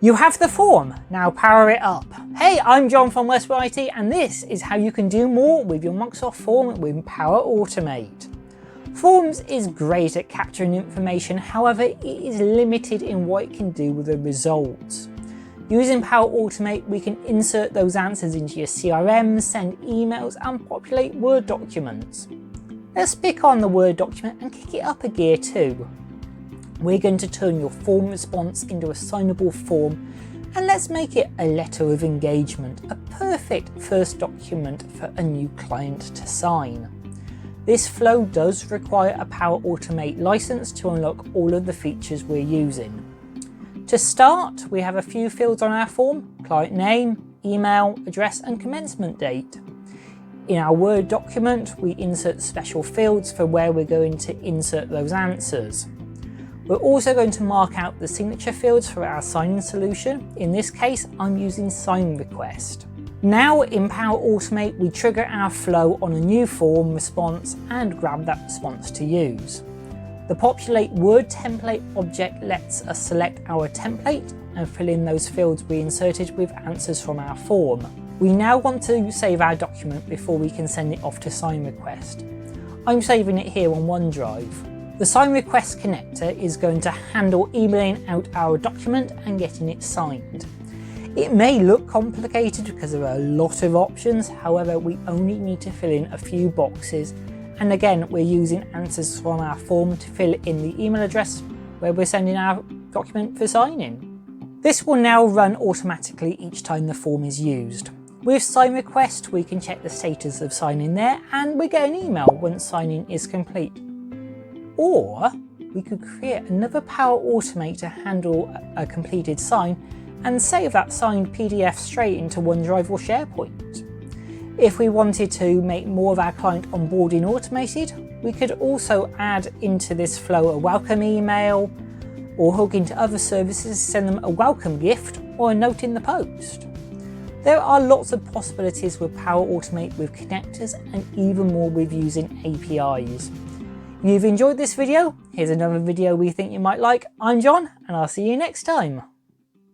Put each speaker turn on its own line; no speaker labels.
You have the form, now power it up. Hey, I'm John from Westwood IT, and this is how you can do more with your Microsoft Form with Power Automate. Forms is great at capturing information, however it is limited in what it can do with the results. Using Power Automate, we can insert those answers into your CRM, send emails and populate Word documents. Let's pick on the Word document and kick it up a gear too. We're going to turn your form response into a signable form, and let's make it a letter of engagement, a perfect first document for a new client to sign. This flow does require a Power Automate license to unlock all of the features we're using. To start, we have a few fields on our form: client name, email, address and commencement date. In our Word document, we insert special fields for where we're going to insert those answers. We're also going to mark out the signature fields for our signing solution. In this case, I'm using sign request. Now in Power Automate, we trigger our flow on a new form response and grab that response to use. The populate Word template object lets us select our template and fill in those fields we inserted with answers from our form. We now want to save our document before we can send it off to sign request. I'm saving it here on OneDrive. The sign request connector is going to handle emailing out our document and getting it signed. It may look complicated because there are a lot of options, however we only need to fill in a few boxes, and again we're using answers from our form to fill in the email address where we're sending our document for signing. This will now run automatically each time the form is used. With sign request we can check the status of signing there, and we get an email once signing is complete. Or we could create another Power Automate to handle a completed sign and save that signed PDF straight into OneDrive or SharePoint. If we wanted to make more of our client onboarding automated, we could also add into this flow a welcome email, or hook into other services, send them a welcome gift or a note in the post. There are lots of possibilities with Power Automate with connectors and even more with using APIs. If you've enjoyed this video, here's another video we think you might like. I'm John, and I'll see you next time.